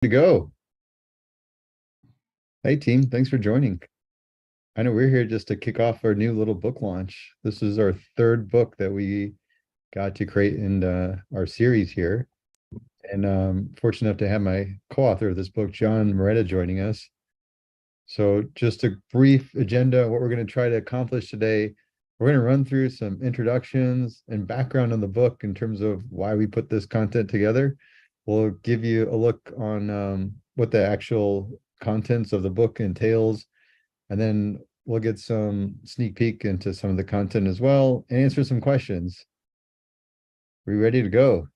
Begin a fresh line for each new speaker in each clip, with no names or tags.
To go. Hey team, thanks for joining. I know we're here just to kick off our new little book launch. This is our third book that we got to create in our series here. And fortunate enough to have my co-author of this book, John Morada, joining us. So just a brief agenda, what we're going to try to accomplish today. We're going to run through some introductions and background on the book in terms of why we put this content together. We'll give you a look on what the actual contents of the book entails, and then we'll get some sneak peek into some of the content as well and answer some questions. Are we ready to go?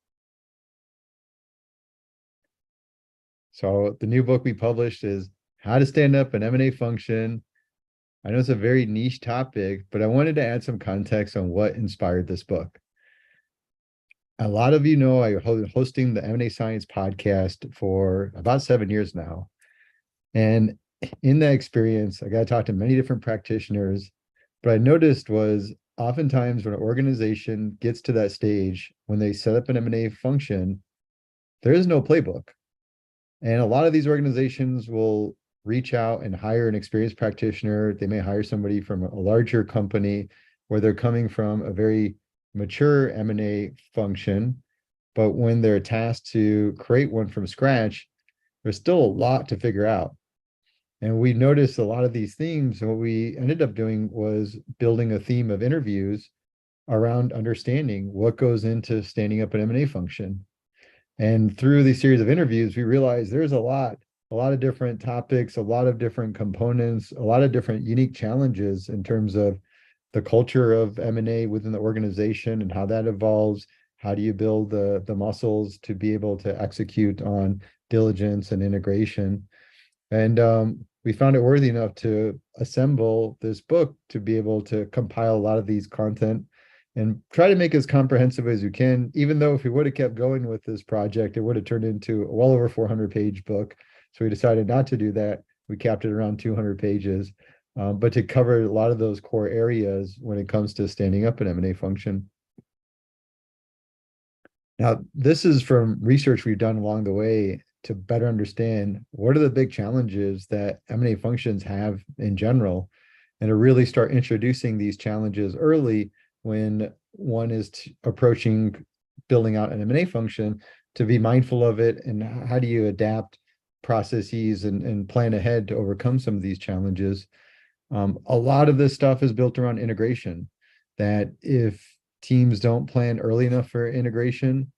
So the new book we published is How to Stand Up an M&A Function. I know it's a very niche topic, but I wanted to add some context on what inspired this book. A lot of you know I'm hosting the M&A Science podcast for about 7 years now. And in that experience, I got to talk to many different practitioners. But I noticed was oftentimes when an organization gets to that stage, when they set up an M&A function, there is no playbook. And a lot of these organizations will reach out and hire an experienced practitioner. They may hire somebody from a larger company where they're coming from a very mature M&A function. But when they're tasked to create one from scratch, there's still a lot to figure out. And we noticed a lot of these themes. And what we ended up doing was building a theme of interviews around understanding what goes into standing up an M&A function. And through these series of interviews, we realized there's a lot of different topics, a lot of different components, a lot of different unique challenges in terms of the culture of M&A within the organization and how that evolves. How do you build the muscles to be able to execute on diligence and integration? And we found it worthy enough to assemble this book to be able to compile a lot of these content and try to make it as comprehensive as you can, even though if we would have kept going with this project, it would have turned into a well over 400-page book. So we decided not to do that. We capped it around 200 pages, but to cover a lot of those core areas when it comes to standing up an M&A function. Now, this is from research we've done along the way to better understand what are the big challenges that M&A functions have in general, and to really start introducing these challenges early when one is approaching building out an M&A function, to be mindful of it and how do you adapt processes and plan ahead to overcome some of these challenges. A lot of this stuff is built around integration, that if teams don't plan early enough for integration,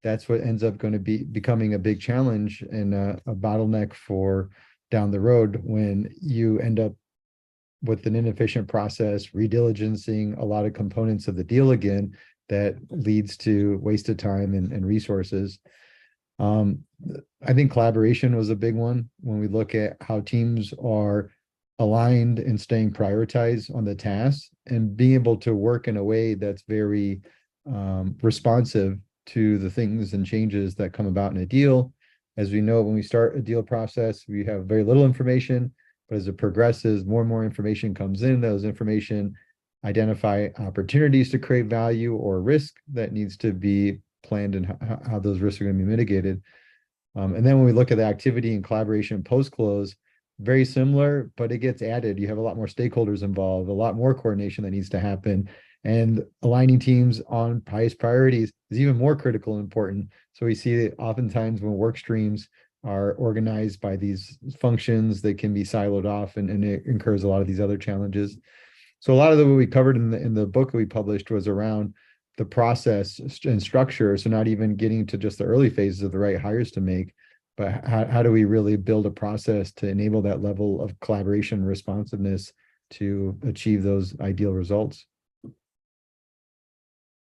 that's what ends up going to be becoming a big challenge and a bottleneck for down the road when you end up with an inefficient process, rediligencing a lot of components of the deal again, that leads to wasted time and resources. I think collaboration was a big one when we look at how teams are aligned and staying prioritized on the tasks and being able to work in a way that's very responsive to the things and changes that come about in a deal. As we know, when we start a deal process, we have very little information, but as it progresses, more and more information comes in. Those information identify opportunities to create value or risk that needs to be planned and how those risks are going to be mitigated. And then when we look at the activity and collaboration post-close, very similar, but it gets added. You have a lot more stakeholders involved, a lot more coordination that needs to happen. And aligning teams on highest priorities is even more critical and important. So we see that oftentimes when work streams are organized by these functions, they can be siloed off and it incurs a lot of these other challenges. So a lot of what we covered in the book that we published was around the process and structure. So not even getting to just the early phases of the right hires to make, but how do we really build a process to enable that level of collaboration and responsiveness to achieve those ideal results?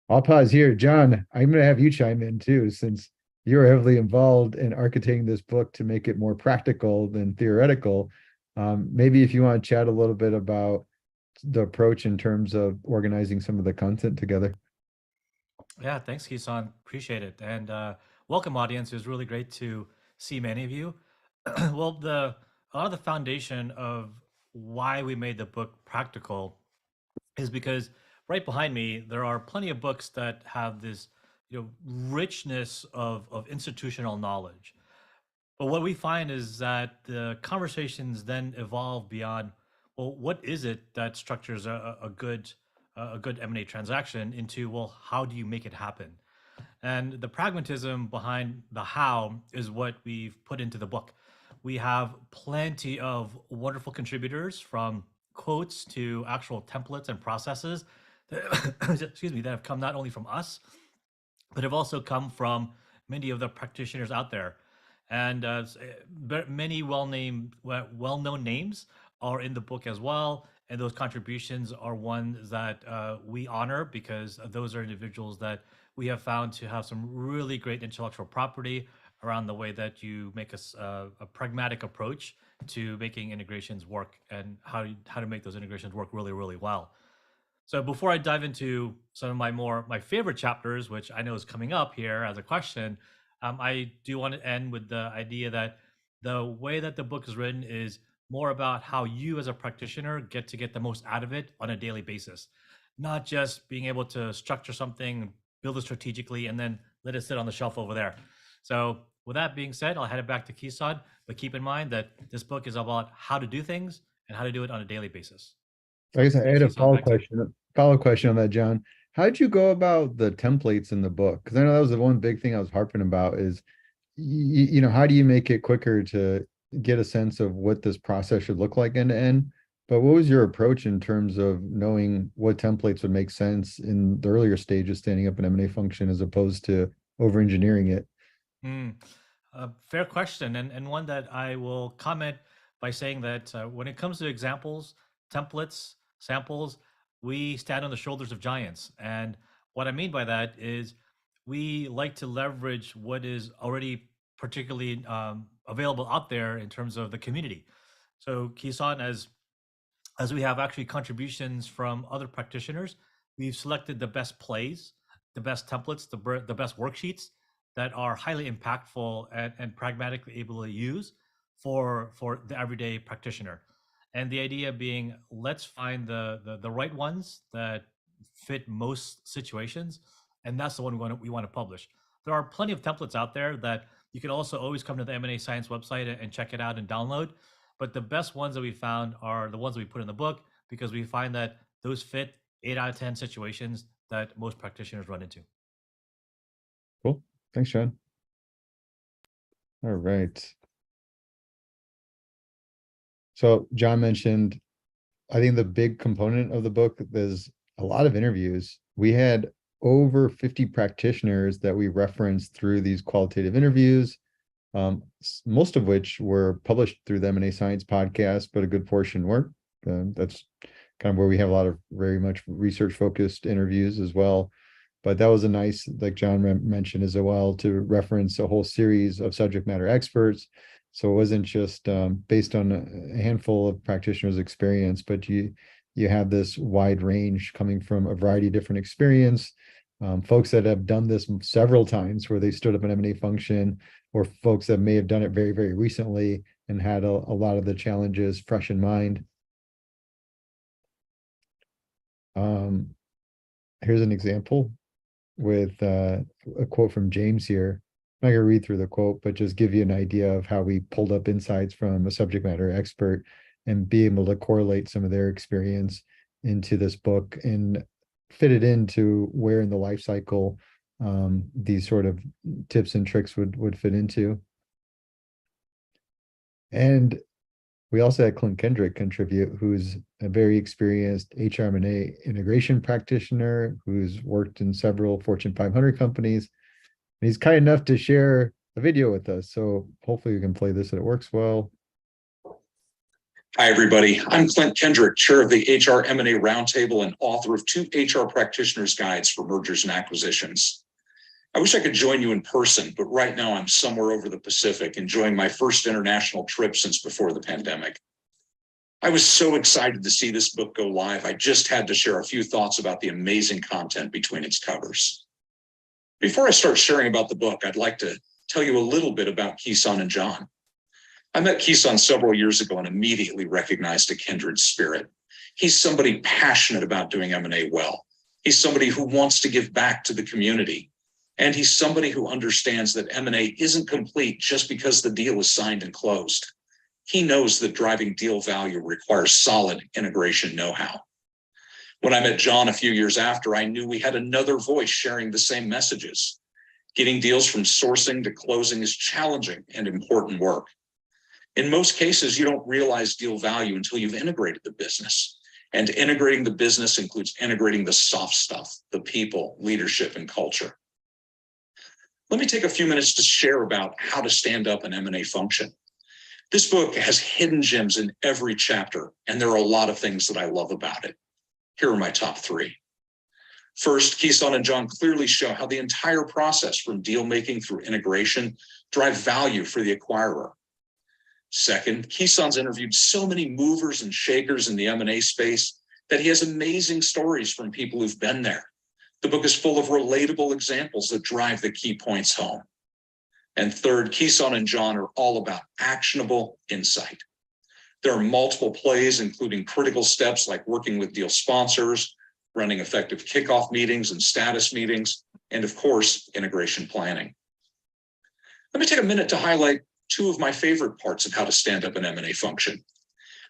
I'll pause here. John, I'm going to have you chime in too, since you're heavily involved in architecting this book to make it more practical than theoretical. Maybe if you want to chat a little bit about the approach in terms of organizing some of the content together.
Yeah, thanks, Kison. Appreciate it. And welcome, audience. It was really great to see many of you. Well, a lot of the foundation of why we made the book practical is because right behind me there are plenty of books that have this, richness of institutional knowledge. But what we find is that the conversations then evolve beyond, well, what is it that structures a good M&A transaction into, well, how do you make it happen? And the pragmatism behind the how is what we've put into the book. We have plenty of wonderful contributors, from quotes to actual templates and processes that, excuse me, that have come not only from us, but have also come from many of the practitioners out there. And many well-known names are in the book as well. And those contributions are ones that we honor, because those are individuals that we have found to have some really great intellectual property around the way that you make a pragmatic approach to making integrations work, and how to make those integrations work really, really well. So before I dive into some of my favorite chapters, which I know is coming up here as a question, I do want to end with the idea that the way that the book is written is more about how you as a practitioner get the most out of it on a daily basis, not just being able to structure something, build it strategically, and then let it sit on the shelf over there. So with that being said, I'll head it back to Kison, but keep in mind that this book is about how to do things and how to do it on a daily basis.
I
So
guess I
thanks,
had a
Kison. Back to you.
follow question on that, John. How'd you go about the templates in the book? Because I know that was the one big thing I was harping about is, how do you make it quicker to get a sense of what this process should look like end to end? But what was your approach in terms of knowing what templates would make sense in the earlier stages standing up an M&A function as opposed to over engineering it?
Mm, a fair question, and one that I will comment by saying that when it comes to examples, templates, samples, we stand on the shoulders of giants. And what I mean by that is we like to leverage what is already particularly available out there in terms of the community. So, Kisan, as we have actually contributions from other practitioners, we've selected the best plays, the best templates, the best worksheets that are highly impactful and pragmatically able to use for the everyday practitioner. And the idea being, let's find the right ones that fit most situations, and that's the one we want to publish. There are plenty of templates out there that you can also always come to the M&A Science website and check it out and download. But the best ones that we found are the ones that we put in the book, because we find that those fit 8 out of 10 situations that most practitioners run into.
Cool. Thanks, John. All right. So John mentioned, I think the big component of the book, there's a lot of interviews. We had over 50 practitioners that we referenced through these qualitative interviews, most of which were published through the M&A Science podcast, but a good portion weren't. That's kind of where we have a lot of very much research focused interviews as well. But that was a nice, like John mentioned as well, to reference a whole series of subject matter experts. So it wasn't just based on a handful of practitioners' experience, but you have this wide range coming from a variety of different experience. Folks that have done this several times, where they stood up an M&A function, or folks that may have done it very, very recently and had a lot of the challenges fresh in mind. Here's an example with a quote from James here. I'm not going to read through the quote, but just give you an idea of how we pulled up insights from a subject matter expert and be able to correlate some of their experience into this book and fit it into where in the life cycle these sort of tips and tricks would fit into. And we also had Klint Kendrick contribute, who's a very experienced HR M&A integration practitioner who's worked in several Fortune 500 companies. And he's kind enough to share a video with us. So hopefully we can play this and it works well.
Hi, everybody. I'm Klint Kendrick, chair of the HR M&A Roundtable and author of 2 HR practitioners' guides for mergers and acquisitions. I wish I could join you in person, but right now I'm somewhere over the Pacific enjoying my first international trip since before the pandemic. I was so excited to see this book go live. I just had to share a few thoughts about the amazing content between its covers. Before I start sharing about the book, I'd like to tell you a little bit about Kison and John. I met Kison several years ago and immediately recognized a kindred spirit. He's somebody passionate about doing M&A well. He's somebody who wants to give back to the community. And he's somebody who understands that M&A isn't complete just because the deal is signed and closed. He knows that driving deal value requires solid integration know-how. When I met John a few years after, I knew we had another voice sharing the same messages. Getting deals from sourcing to closing is challenging and important work. In most cases, you don't realize deal value until you've integrated the business. And integrating the business includes integrating the soft stuff, the people, leadership, and culture. Let me take a few minutes to share about how to stand up an M&A function. This book has hidden gems in every chapter, and there are a lot of things that I love about it. Here are my top three. First, Kison and John clearly show how the entire process from deal making through integration drive value for the acquirer. Second, Kison's interviewed so many movers and shakers in the M&A space that he has amazing stories from people who've been there. The book is full of relatable examples that drive the key points home. And third, Kison and John are all about actionable insight. There are multiple plays, including critical steps like working with deal sponsors, running effective kickoff meetings and status meetings, and of course, integration planning. Let me take a minute to highlight two of my favorite parts of how to stand up an M&A function.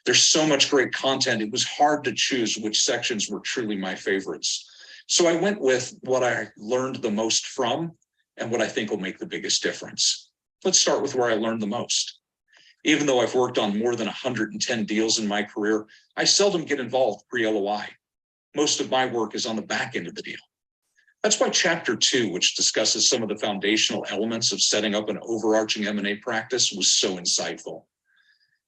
There's so much great content, it was hard to choose which sections were truly my favorites. So I went with what I learned the most from and what I think will make the biggest difference. Let's start with where I learned the most. Even though I've worked on more than 110 deals in my career, I seldom get involved pre-LOI. Most of my work is on the back end of the deal. That's why chapter 2, which discusses some of the foundational elements of setting up an overarching M&A practice, was so insightful.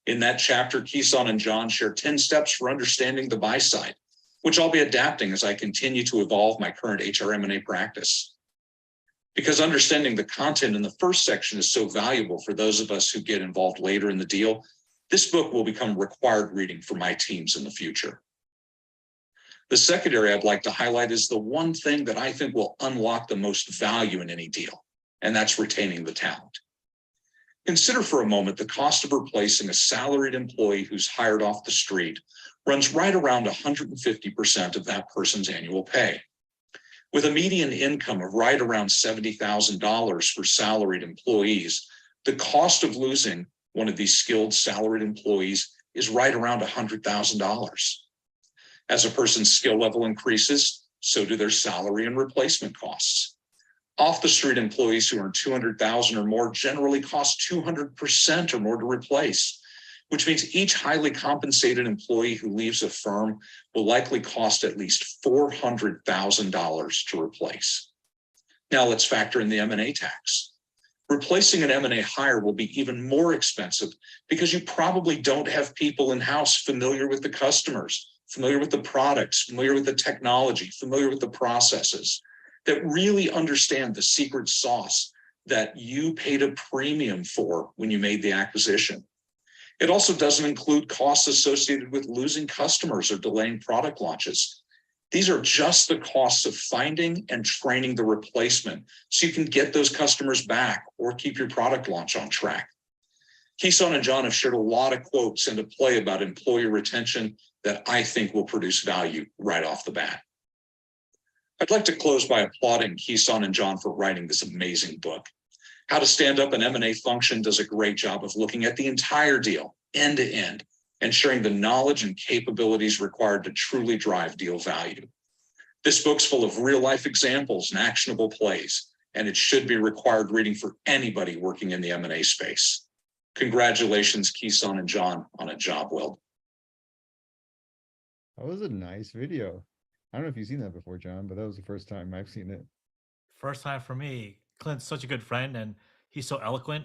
In that chapter, Kison and John share 10 steps for understanding the buy side, which I'll be adapting as I continue to evolve my current HR M&A practice. Because understanding the content in the first section is so valuable for those of us who get involved later in the deal, this book will become required reading for my teams in the future. The second area I'd like to highlight is the one thing that I think will unlock the most value in any deal, and that's retaining the talent. Consider for a moment the cost of replacing a salaried employee who's hired off the street runs right around 150% of that person's annual pay. With a median income of right around $70,000 for salaried employees, the cost of losing one of these skilled salaried employees is right around $100,000. As a person's skill level increases, so do their salary and replacement costs. Off-the-street employees who earn $200,000 or more generally cost 200% or more to replace, which means each highly compensated employee who leaves a firm will likely cost at least $400,000 to replace. Now let's factor in the M&A tax. Replacing an M&A hire will be even more expensive because you probably don't have people in-house familiar with the customers, familiar with the products, familiar with the technology, familiar with the processes, that really understand the secret sauce that you paid a premium for when you made the acquisition. It also doesn't include costs associated with losing customers or delaying product launches. These are just the costs of finding and training the replacement so you can get those customers back or keep your product launch on track. Kison and John have shared a lot of quotes and a play about employee retention that I think will produce value right off the bat. I'd like to close by applauding Kison and John for writing this amazing book. How to Stand Up an M&A Function does a great job of looking at the entire deal, end to end, and sharing the knowledge and capabilities required to truly drive deal value. This book's full of real-life examples and actionable plays, and it should be required reading for anybody working in the M&A space. Congratulations, Kison and John, on a job well.
That was a nice video. I don't know if you've seen that before, John, but that was the first time I've seen it.
First time for me. Clint's such a good friend, and he's so eloquent.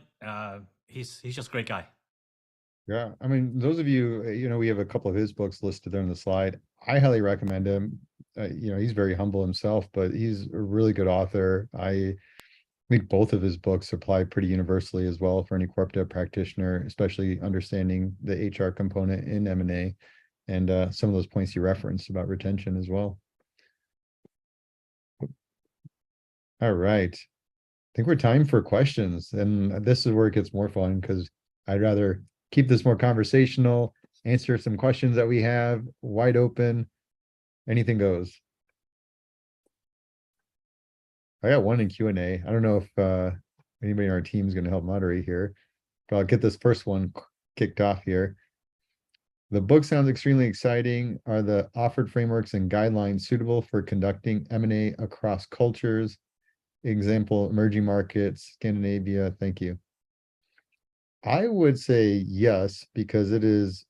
He's just a great guy.
Yeah, I mean, those of you, we have a couple of his books listed there on the slide. I highly recommend him. He's very humble himself, but he's a really good author. I think both of his books apply pretty universally as well for any corp dev practitioner, especially understanding the HR component in M&A and some of those points you referenced about retention as well. All right. I think we're time for questions, and this is where it gets more fun because I'd rather keep this more conversational, answer some questions that we have, wide open, anything goes. I got one in Q&A. I don't know if anybody in our team is going to help moderate here, but I'll get this first one kicked off here. The book sounds extremely exciting. Are the offered frameworks and guidelines suitable for conducting M&A across cultures? Example, emerging markets, Scandinavia. Thank you. I would say yes, because it is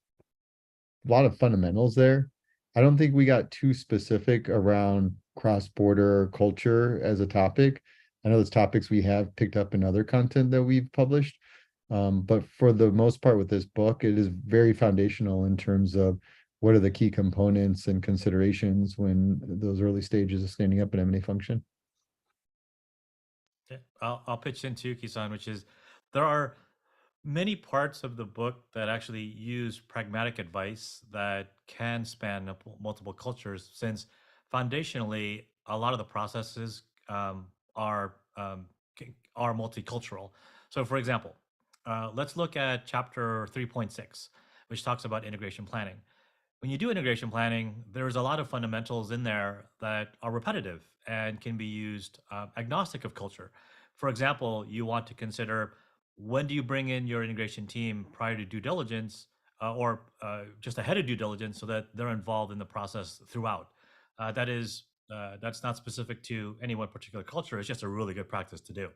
a lot of fundamentals there. I don't think we got too specific around cross-border culture as a topic. I know those topics we have picked up in other content that we've published. But for the most part with this book, it is very foundational in terms of what are the key components and considerations when those early stages of standing up an M&A function.
Yeah, I'll pitch in too, Kisan, which is there are many parts of the book that actually use pragmatic advice that can span multiple cultures, since foundationally a lot of the processes are multicultural. So, for example, let's look at chapter 3.6, which talks about integration planning. When you do integration planning, there's a lot of fundamentals in there that are repetitive and can be used agnostic of culture. For example, you want to consider when do you bring in your integration team prior to due diligence or just ahead of due diligence so that they're involved in the process throughout. That's not specific to any one particular culture. It's just a really good practice to do.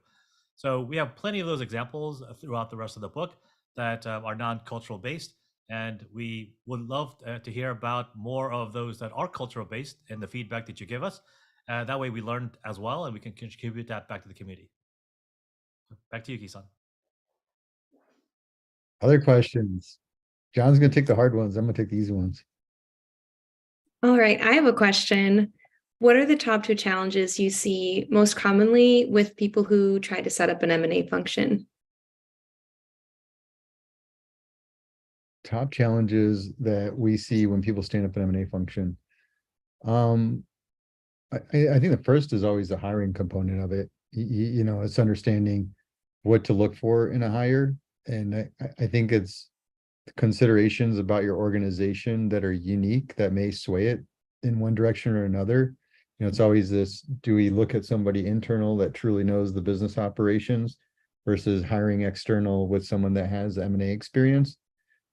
So we have plenty of those examples throughout the rest of the book that are non-cultural based. And we would love to hear about more of those that are cultural based and the feedback that you give us. That way we learn as well and we can contribute that back to the community. Back to you, Kisan.
Other questions? John's going to take the hard ones. I'm going to take the easy ones.
All right, I have a question. What are the top 2 challenges you see most commonly with people who try to set up an M&A function?
Top challenges that we see when people stand up an M&A function. I think the first is always the hiring component of it. You know, it's understanding what to look for in a hire. And I think it's considerations about your organization that are unique that may sway it in one direction or another. You know, it's always this, do we look at somebody internal that truly knows the business operations versus hiring external with someone that has M&A experience?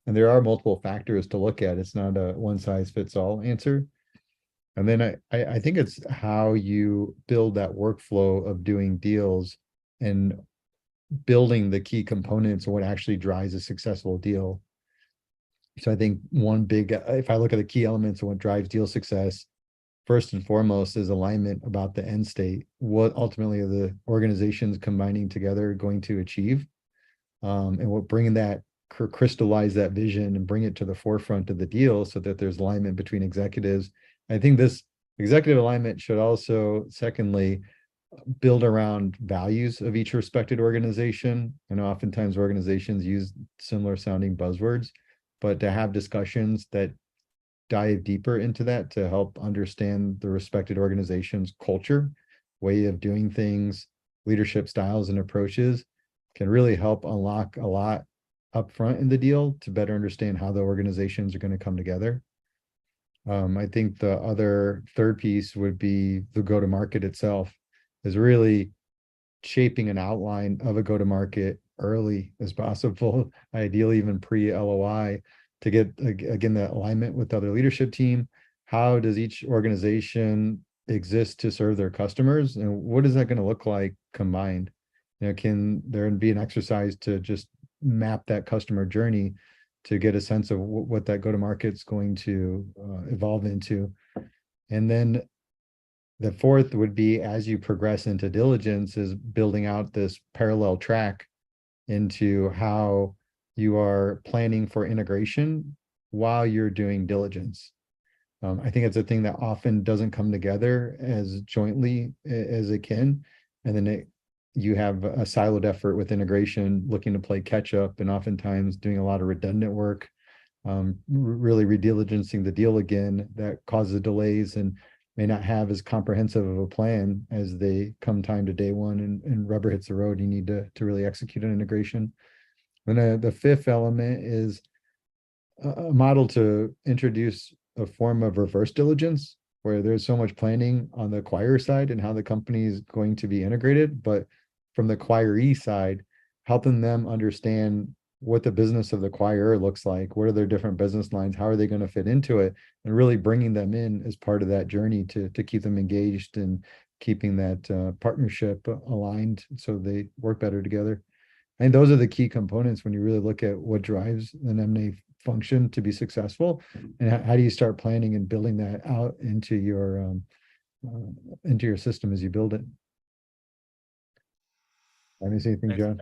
And there are multiple factors to look at. It's not a one size fits all answer. And then I think it's how you build that workflow of doing deals and building the key components of what actually drives a successful deal. So I think one big, if I look at the key elements of what drives deal success, first and foremost is alignment about the end state. What ultimately are the organizations combining together going to achieve? And what bringing that, crystallize that vision and bring it to the forefront of the deal so that there's alignment between executives. I think this executive alignment should also, secondly, build around values of each respected organization. And oftentimes organizations use similar sounding buzzwords, but to have discussions that dive deeper into that to help understand the respected organization's culture, way of doing things, leadership styles and approaches can really help unlock a lot upfront in the deal to better understand how the organizations are going to come together. I think the other third piece would be the go-to-market itself, is really shaping an outline of a go-to-market early as possible, ideally even pre-LOI, to get, again, that alignment with the other leadership team. How does each organization exist to serve their customers? And what is that going to look like combined? You know, can there be an exercise to just map that customer journey to get a sense of what that go-to-market is going to evolve into? And then the fourth would be, as you progress into diligence, is building out this parallel track into how you are planning for integration while you're doing diligence. I think it's a thing that often doesn't come together as jointly as it can. And then you have a siloed effort with integration, looking to play catch up, and oftentimes doing a lot of redundant work, really rediligencing the deal again, that causes delays and may not have as comprehensive of a plan as they come time to day one and rubber hits the road. You need to really execute an integration. And the fifth element is a model to introduce a form of reverse diligence, where there's so much planning on the acquirer side and how the company is going to be integrated, but from the acquiree side, helping them understand what the business of the acquirer looks like, what are their different business lines, how are they going to fit into it, and really bringing them in as part of that journey to keep them engaged and keeping that partnership aligned so they work better together. And those are the key components when you really look at what drives an M&A function to be successful, and how do you start planning and building that out into your system as you build it. Anything,
Thanks.
John?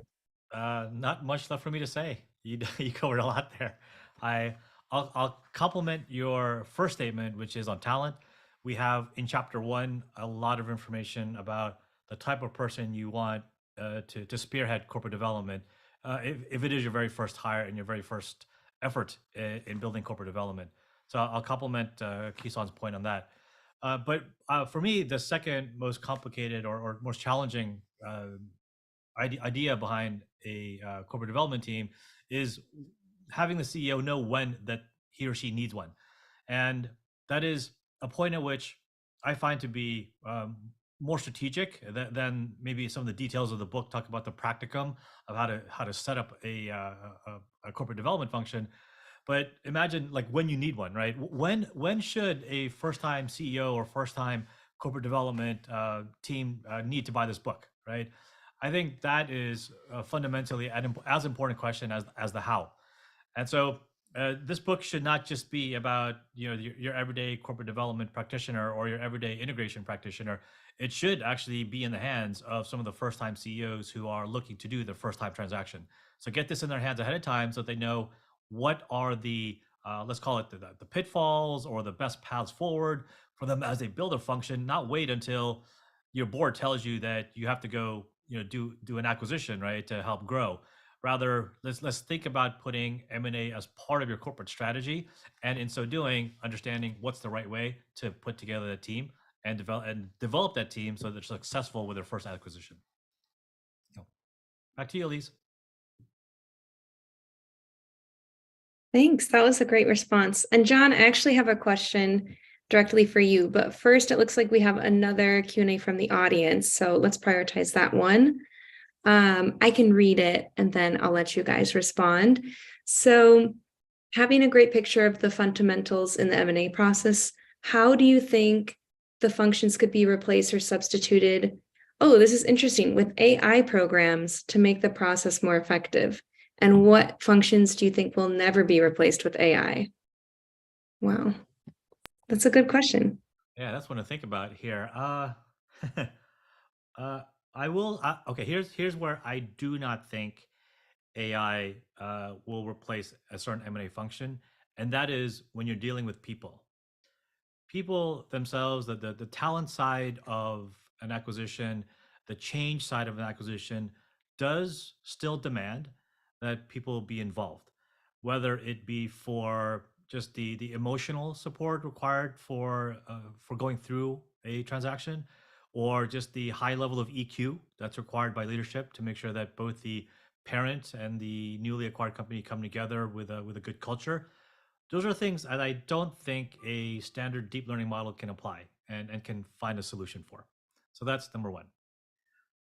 Not much left for me to say. You you covered a lot there. I'll complement your first statement, which is on talent. We have in chapter 1 a lot of information about the type of person you want to spearhead corporate development. If it is your very first hire and your very first effort in building corporate development. So I'll complement Kison's point on that. But for me, the second most complicated or most challenging idea behind a corporate development team is having the CEO know when that he or she needs one. And that is a point at which I find to be more strategic than maybe some of the details of the book talk about the practicum of how to set up a corporate development function. But imagine like when you need one, right? When should a first time CEO or first time corporate development team need to buy this book, right? I think that is fundamentally as important question as the how. And so this book should not just be about your everyday corporate development practitioner or your everyday integration practitioner. It should actually be in the hands of some of the first time CEOs who are looking to do their first time transaction. So get this in their hands ahead of time so that they know what are the let's call it the pitfalls or the best paths forward for them as they build a function. Not wait until your board tells you that you have to go do an acquisition, right, to help grow. Rather, let's think about putting M&A as part of your corporate strategy, and in so doing, understanding what's the right way to put together a team and develop that team so they're successful with their first acquisition. Back to you, Elise.
Thanks. That was a great response. And John, I actually have a question directly for you. But first, it looks like we have another Q&A from the audience. So let's prioritize that one. I can read it and then I'll let you guys respond. So having a great picture of the fundamentals in the M&A process, how do you think the functions could be replaced or substituted? Oh, this is interesting, with AI programs to make the process more effective. And what functions do you think will never be replaced with AI? Wow, that's a good question.
Yeah, that's one to think about here. I will. Okay, here's where I do not think AI will replace a certain M&A function, and that is when you're dealing with people. People themselves, the talent side of an acquisition, the change side of an acquisition, does still demand that people be involved, whether it be for just the emotional support required for going through a transaction, or just the high level of EQ that's required by leadership to make sure that both the parent and the newly acquired company come together with a good culture. Those are things that I don't think a standard deep learning model can apply and can find a solution for. So that's number one.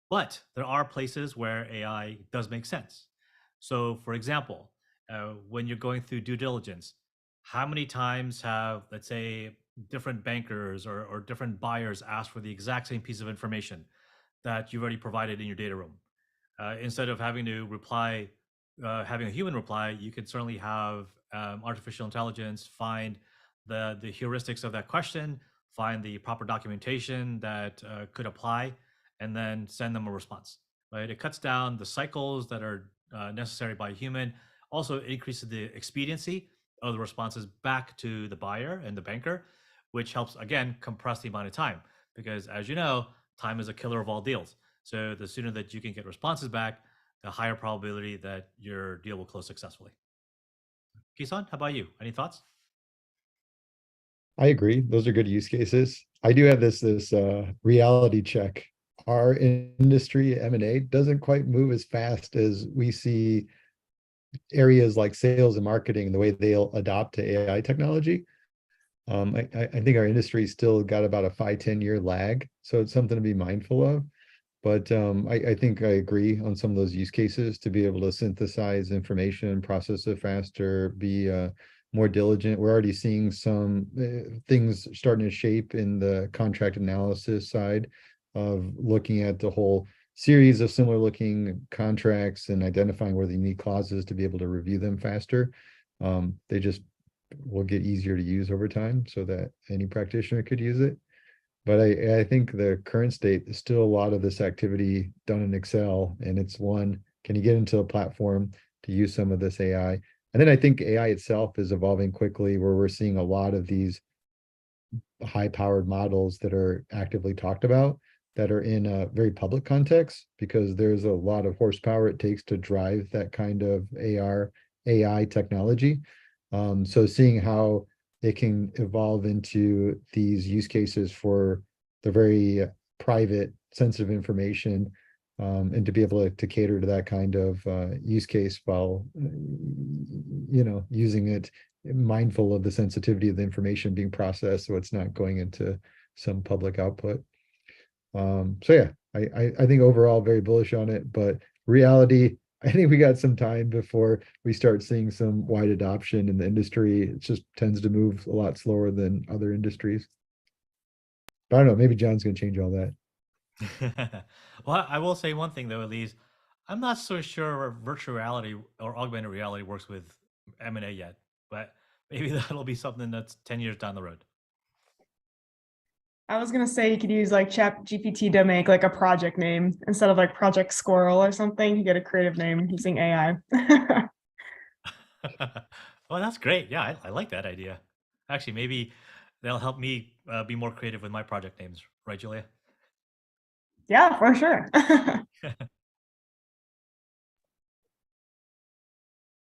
But there are places where AI does make sense. So, for example, when you're going through due diligence, how many times have, let's say, different bankers or different buyers asked for the exact same piece of information that you've already provided in your data room? Instead of having to reply, having a human reply, you can certainly have artificial intelligence find the heuristics of that question, find the proper documentation that could apply, and then send them a response. Right? It cuts down the cycles that are necessary by a human. Also, it increases the expediency of the responses back to the buyer and the banker, which helps again compress the amount of time. Because as you know, time is a killer of all deals. So the sooner that you can get responses back, the higher probability that your deal will close successfully. Kison, how about you? Any thoughts?
I agree. Those are good use cases. I do have this reality check. Our industry, M&A, doesn't quite move as fast as we see areas like sales and marketing, the way they'll adopt to AI technology. I think our industry still got about a 5-10 year lag, so it's something to be mindful of. But I think I agree on some of those use cases to be able to synthesize information, process it faster, be more diligent. We're already seeing some things starting to shape in the contract analysis side of looking at the whole series of similar looking contracts and identifying where the unique clauses to be able to review them faster. They just will get easier to use over time so that any practitioner could use it. But I think the current state is still a lot of this activity done in Excel, and it's one, can you get into a platform to use some of this AI? And then I think AI itself is evolving quickly, where we're seeing a lot of these high-powered models that are actively talked about that are in a very public context, because there's a lot of horsepower it takes to drive that kind of AI technology. So seeing how it can evolve into these use cases for the very private, sensitive information, and to be able to cater to that kind of use case while, using it mindful of the sensitivity of the information being processed, so it's not going into some public output. So yeah, I think overall very bullish on it, but reality, I think we got some time before we start seeing some wide adoption in the industry. It just tends to move a lot slower than other industries. But I don't know, maybe John's gonna change all that.
Well, I will say one thing though, Elise. I'm not so sure virtual reality or augmented reality works with M&A yet, but maybe that'll be something that's 10 years down the road.
I was gonna say you could use like Chat GPT to make like a project name instead of like Project Squirrel or something. You get a creative name using AI.
Well, that's great. Yeah, I like that idea. Actually, maybe that'll help me be more creative with my project names, right, Julia?
Yeah, for sure.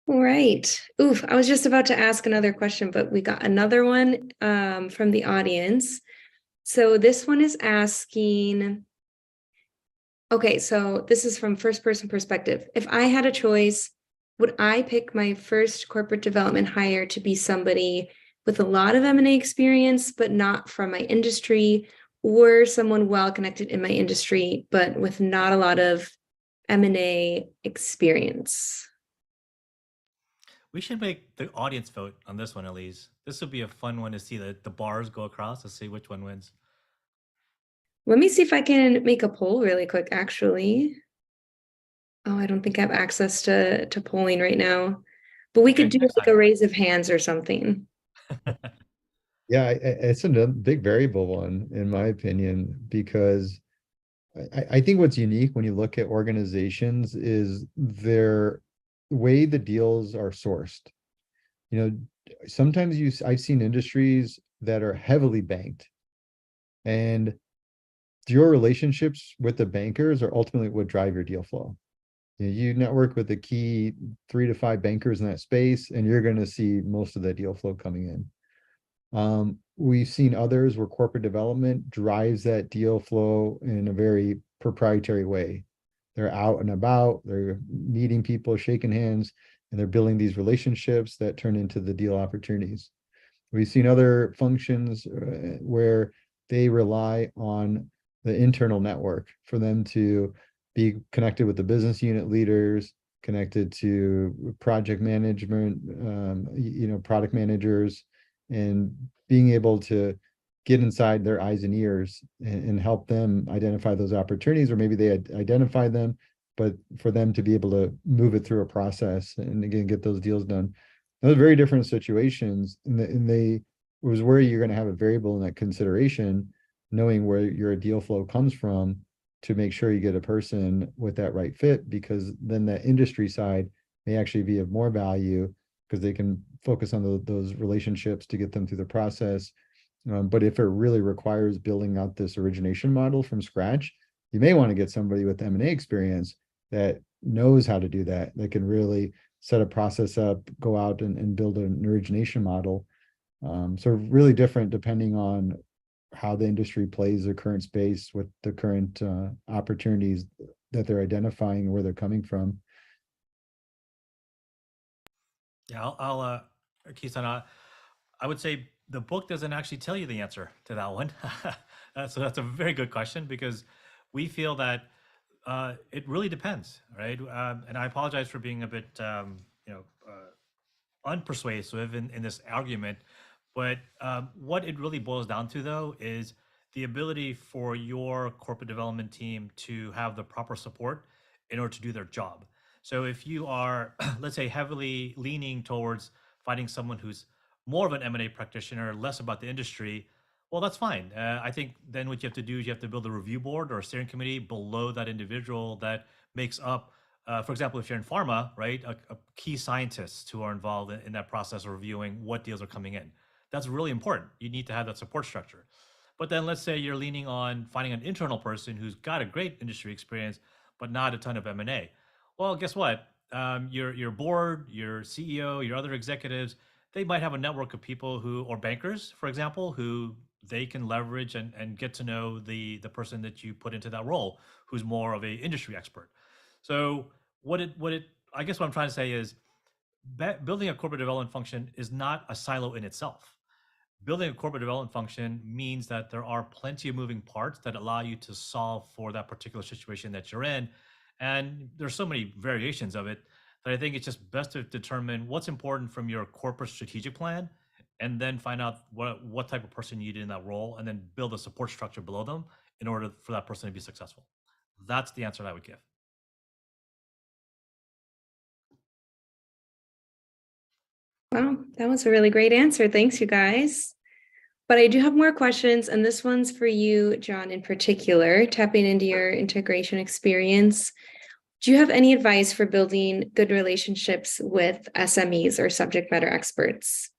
All right. Oof, I was just about to ask another question, but we got another one from the audience. So this one is asking, okay, so this is from first person perspective. If I had a choice, would I pick my first corporate development hire to be somebody with a lot of M&A experience, but not from my industry, or someone well connected in my industry, but with not a lot of M&A experience?
We should make the audience vote on this one, Elise. This would be a fun one to see the bars go across to see which one wins.
Let me see if I can make a poll really quick, actually. Oh, I don't think I have access to polling right now, but we could
Okay,
do
next
like
time.
a raise of hands or something.
Yeah, it's a big variable one, in my opinion, because I think what's unique when you look at organizations is their way the deals are sourced. You know, sometimes I've seen industries that are heavily banked, and your relationships with the bankers are ultimately what drive your deal flow. You network with the key 3 to 5 bankers in that space, and you're going to see most of that deal flow coming in. We've seen others where corporate development drives that deal flow in a very proprietary way. They're out and about, they're meeting people, shaking hands, and they're building these relationships that turn into the deal opportunities. We've seen other functions where they rely on the internal network for them to be connected with the business unit leaders, connected to project management, product managers, and being able to get inside their eyes and ears and help them identify those opportunities, or maybe they identify them, but for them to be able to move it through a process and again get those deals done. Those are very different situations, and they was where you're going to have a variable in that consideration, knowing where your deal flow comes from to make sure you get a person with that right fit, because then that industry side may actually be of more value because they can focus on those relationships to get them through the process. But if it really requires building out this origination model from scratch, you may want to get somebody with M&A experience that knows how to do that, that can really set a process up, go out and build an origination model. So really different depending on how the industry plays the current space with the current opportunities that they're identifying and where they're coming from.
Yeah, Kison, I would say the book doesn't actually tell you the answer to that one. So that's a very good question, because we feel that it really depends, right? And I apologize for being a bit, unpersuasive in this argument. But what it really boils down to, though, is the ability for your corporate development team to have the proper support in order to do their job. So if you are, let's say, heavily leaning towards finding someone who's more of an M&A practitioner, less about the industry, well, that's fine. I think then what you have to do is you have to build a review board or a steering committee below that individual that makes up, for example, if you're in pharma, right, a key scientists who are involved in that process of reviewing what deals are coming in. That's really important. You need to have that support structure. But then let's say you're leaning on finding an internal person who's got a great industry experience, but not a ton of M&A. Well, guess what? Your board, your CEO, your other executives, they might have a network of people who, or bankers, for example, who they can leverage and get to know the person that you put into that role, who's more of a industry expert. So I guess what I'm trying to say is building a corporate development function is not a silo in itself. Building a corporate development function means that there are plenty of moving parts that allow you to solve for that particular situation that you're in. And there's so many variations of it that I think it's just best to determine what's important from your corporate strategic plan, and then find out what type of person you need in that role, and then build a support structure below them in order for that person to be successful. That's the answer that I would give.
Wow, that was a really great answer. Thanks, you guys. But I do have more questions, and this one's for you, John, in particular, tapping into your integration experience. Do you have any advice for building good relationships with SMEs or subject matter experts?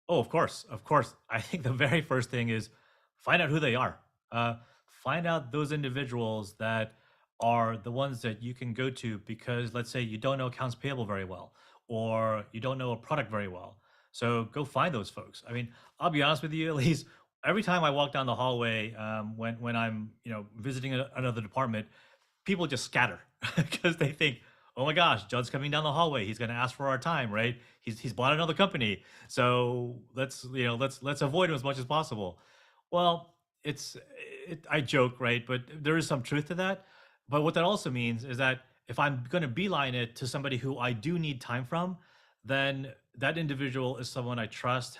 Oh, of course, of course. I think the very first thing is find out who they are. Uh, find out those individuals that are the ones that you can go to, because let's say you don't know accounts payable very well, or you don't know a product very well. So go find those folks. I mean, I'll be honest with you, at least every time I walk down the hallway, when I'm visiting another department, people just scatter because they think, oh my gosh, Judd's coming down the hallway. He's going to ask for our time, right? He's bought another company, so let's avoid him as much as possible. Well, I joke, right? But there is some truth to that. But what that also means is that if I'm going to beeline it to somebody who I do need time from, then that individual is someone I trust,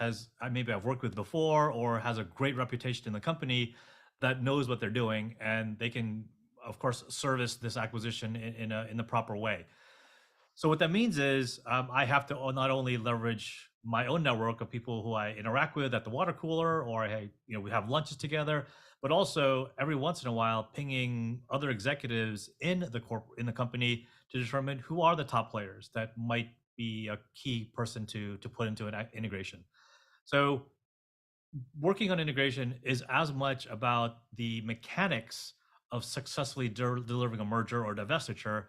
maybe I've worked with before, or has a great reputation in the company, that knows what they're doing, and they can, of course, service this acquisition in the proper way. So what that means is I have to not only leverage my own network of people who I interact with at the water cooler, or we have lunches together, but also every once in a while pinging other executives in the company to determine who are the top players that might be a key person to put into an integration. So working on integration is as much about the mechanics of successfully delivering a merger or divestiture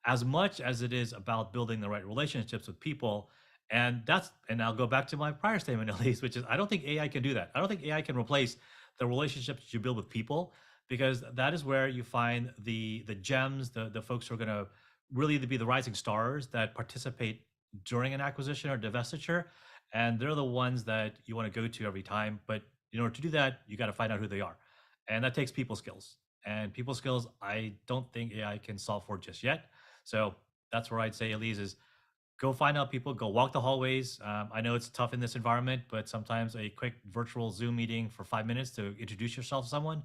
as much as it is about building the right relationships with people. And I'll go back to my prior statement, at least, which is I don't think AI can do that. I don't think AI can replace the relationships that you build with people, because that is where you find the gems, the folks who are going to really be the rising stars that participate during an acquisition or divestiture. And they're the ones that you want to go to every time. But in order to do that, you got to find out who they are. And that takes people skills. And people skills, I don't think AI can solve for just yet. So that's where I'd say, Elise, is go find out people, go walk the hallways. I know it's tough in this environment, but sometimes a quick virtual Zoom meeting for 5 minutes to introduce yourself to someone,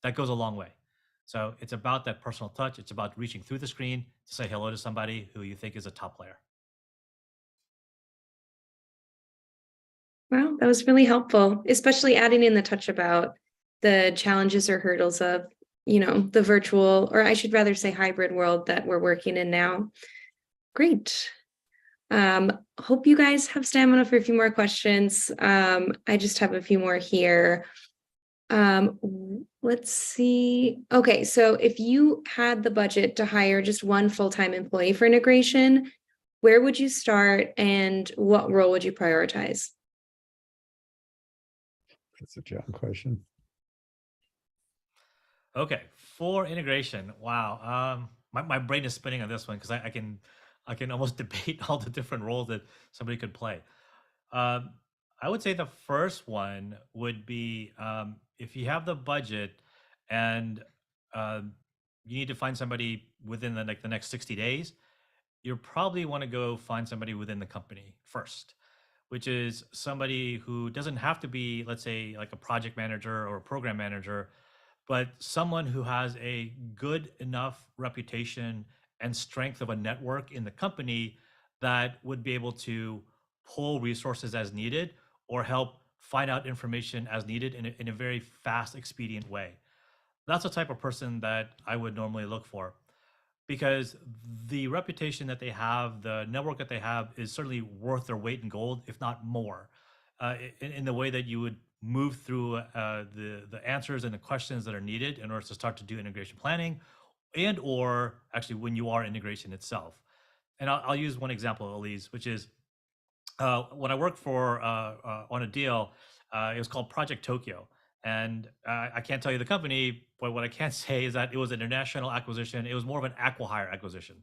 that goes a long way. So it's about that personal touch. It's about reaching through the screen to say hello to somebody who you think is a top player.
Well, that was really helpful, especially adding in the touch about the challenges or hurdles of, the virtual, or I should rather say hybrid world that we're working in now. Great. Hope you guys have stamina for a few more questions. I just have a few more here. Let's see. Okay, so if you had the budget to hire just one full-time employee for integration, where would you start and what role would you prioritize?
That's a John question.
Okay, for integration, wow. My brain is spinning on this one because I can almost debate all the different roles that somebody could play. I would say the first one would be if you have the budget and you need to find somebody within the next 60 days, you probably want to go find somebody within the company first, which is somebody who doesn't have to be, let's say, like a project manager or a program manager, but someone who has a good enough reputation and strength of a network in the company that would be able to pull resources as needed or help find out information as needed in a very fast, expedient way. That's the type of person that I would normally look for because the reputation that they have, the network that they have, is certainly worth their weight in gold, if not more, in the way that you would move through the answers and the questions that are needed in order to start to do integration planning, and or actually when you are integration itself. And I'll use one example, Elise, which is when I worked for on a deal, it was called Project Tokyo, and I can't tell you the company, but what I can say is that it was an international acquisition. It was more of an acqui-hire acquisition,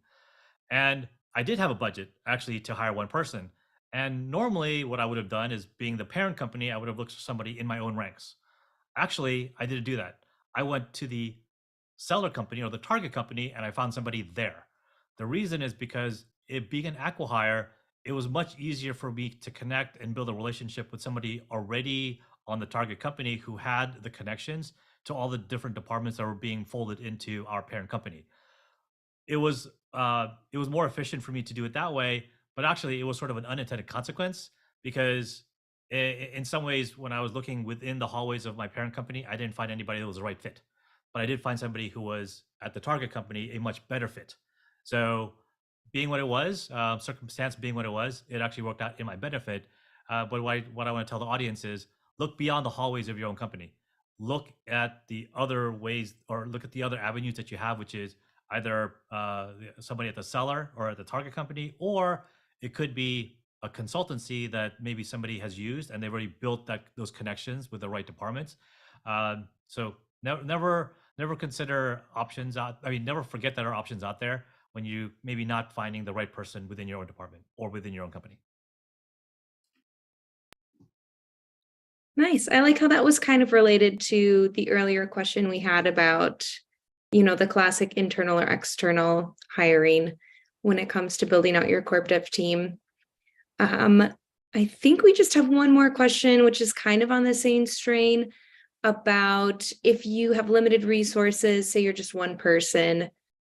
and I did have a budget actually to hire one person. And normally, what I would have done is, being the parent company, I would have looked for somebody in my own ranks. Actually, I didn't do that. I went to the seller company or the target company and I found somebody there. The reason is because it being an acqui-hire, it was much easier for me to connect and build a relationship with somebody already on the target company who had the connections to all the different departments that were being folded into our parent company. It was more efficient for me to do it that way, but actually it was sort of an unintended consequence because in some ways when I was looking within the hallways of my parent company, I didn't find anybody that was the right fit, but I did find somebody who was at the target company a much better fit. So being what it was, circumstance being what it was, it actually worked out in my benefit. But what I want to tell the audience is, look beyond the hallways of your own company. Look at the other ways, or look at the other avenues that you have, which is either somebody at the seller or at the target company, or it could be a consultancy that maybe somebody has used and they've already built those connections with the right departments. So never consider options out. I mean, never forget that there are options out there when you maybe not finding the right person within your own department or within your own company.
Nice. I like how that was kind of related to the earlier question we had about, the classic internal or external hiring when it comes to building out your corp dev team. I think we just have one more question, which is kind of on the same strain, about if you have limited resources, say you're just one person,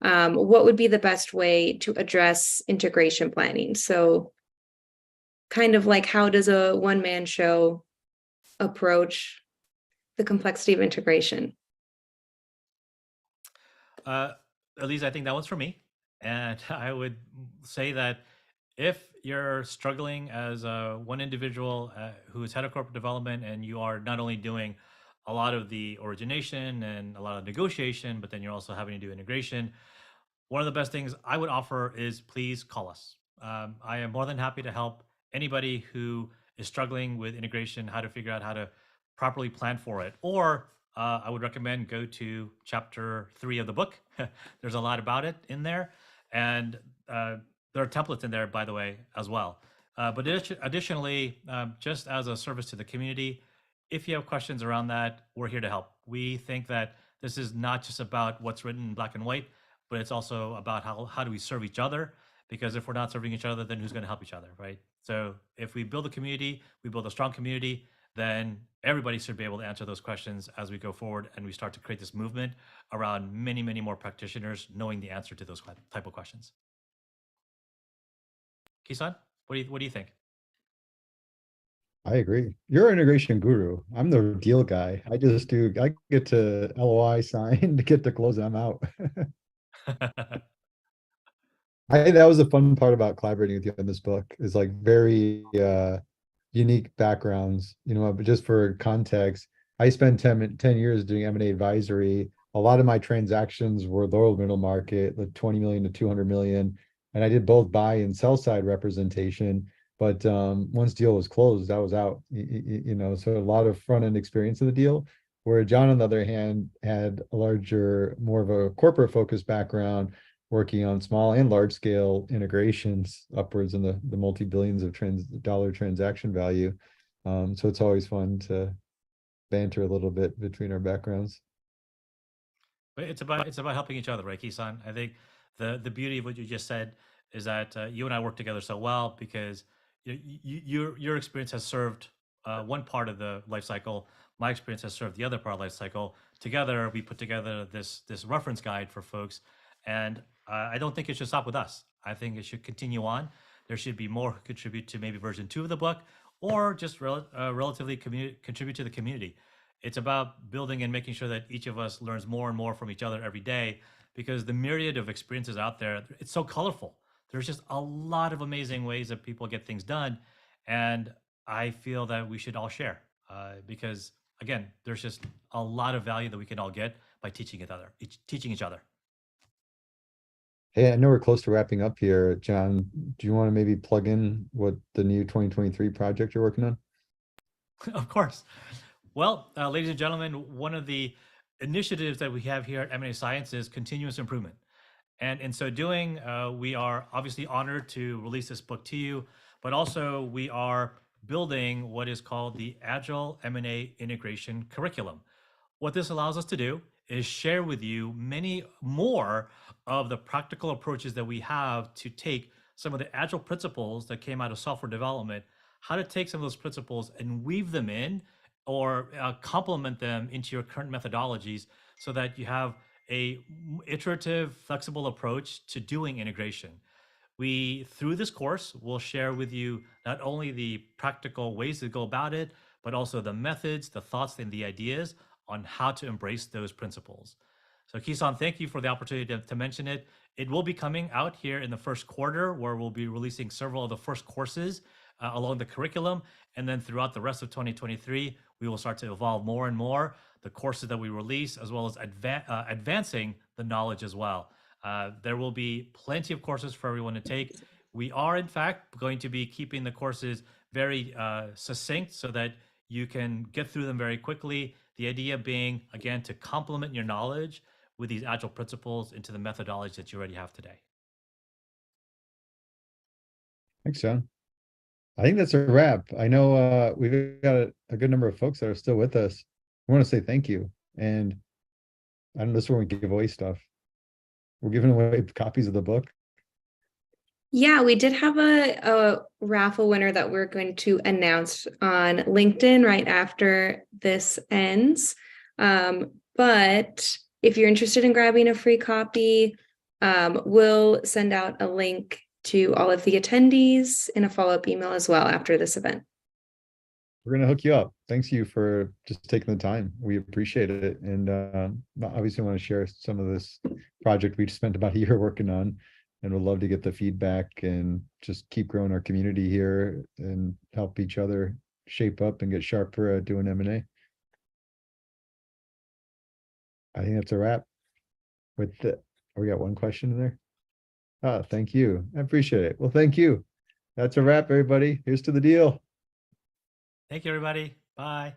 what would be the best way to address integration planning? So kind of like, how does a one-man show approach the complexity of integration?
At least I think that one's for me. And I would say that if you're struggling as one individual who is head of corporate development, and you are not only doing a lot of the origination and a lot of negotiation, but then you're also having to do integration, one of the best things I would offer is, please call us. I am more than happy to help anybody who is struggling with integration, how to figure out how to properly plan for it. Or I would recommend go to chapter 3 of the book. There's a lot about it in there. And there are templates in there, by the way, as well. But additionally, just as a service to the community, if you have questions around that, we're here to help. We think that this is not just about what's written in black and white, but it's also about how do we serve each other? Because if we're not serving each other, then who's going to help each other, right? So if we build a community, we build a strong community, then everybody should be able to answer those questions as we go forward and we start to create this movement around many, many more practitioners knowing the answer to those type of questions. Kison, what do you think?
I agree. You're an integration guru. I'm the deal guy. I get to LOI sign to get to close and I'm out. That was the fun part about collaborating with you in this book, is like very unique backgrounds, but just for context, I spent 10 years doing M&A advisory. A lot of my transactions were lower middle market, like 20 million to 200 million. And I did both buy and sell side representation. But once deal was closed, I was out, so a lot of front end experience in the deal. Where John, on the other hand, had a more of a corporate focused background, working on small and large scale integrations upwards in the multi-billions of dollar transaction value. So it's always fun to banter a little bit between our backgrounds.
But it's about helping each other, right, Kisan? I think the beauty of what you just said is that you and I work together so well because your experience has served one part of the life cycle. My experience has served the other part of the life cycle. Together, we put together this reference guide for folks, and I don't think it should stop with us. I think it should continue on. There should be more who contribute to maybe version 2 of the book, or just relatively contribute to the community. It's about building and making sure that each of us learns more and more from each other every day, because the myriad of experiences out there, it's so colorful. There's just a lot of amazing ways that people get things done. And I feel that we should all share because, again, there's just a lot of value that we can all get by teaching each other.
Hey, I know we're close to wrapping up here. John, do you want to maybe plug in what the new 2023 project you're working on?
Of course. Well, ladies and gentlemen, one of the initiatives that we have here at M&A Science is continuous improvement. And in so doing, we are obviously honored to release this book to you, but also we are building what is called the Agile M&A Integration Curriculum. What this allows us to do is share with you many more of the practical approaches that we have to take some of the agile principles that came out of software development, how to take some of those principles and weave them in or complement them into your current methodologies so that you have a iterative, flexible approach to doing integration. We, through this course, will share with you not only the practical ways to go about it, but also the methods, the thoughts, and the ideas on how to embrace those principles. So Kison, thank you for the opportunity to mention it. It will be coming out here in the first quarter, where we'll be releasing several of the first courses along the curriculum. And then throughout the rest of 2023, we will start to evolve more and more the courses that we release, as well as advancing the knowledge as well. There will be plenty of courses for everyone to take. We are, in fact, going to be keeping the courses very succinct so that you can get through them very quickly. The idea being, again, to complement your knowledge with these agile principles into the methodology that you already have today.
Thanks, John. I think that's a wrap. I know we've got a good number of folks that are still with us. I want to say thank you. And I don't know, this is where we give away stuff. We're giving away copies of the book.
Yeah, we did have a raffle winner that we're going to announce on LinkedIn right after this ends. But if you're interested in grabbing a free copy, we'll send out a link to all of the attendees in a follow-up email as well after this event.
We're going to hook you up. Thanks you for just taking the time. We appreciate it. And obviously want to share some of this project we spent about a year working on, and we'd love to get the feedback and just keep growing our community here and help each other shape up and get sharper at doing M&A. I think that's a wrap. We got one question in there. Oh, thank you. I appreciate it. Well, thank you. That's a wrap, everybody. Here's to the deal.
Thank you, everybody. Bye.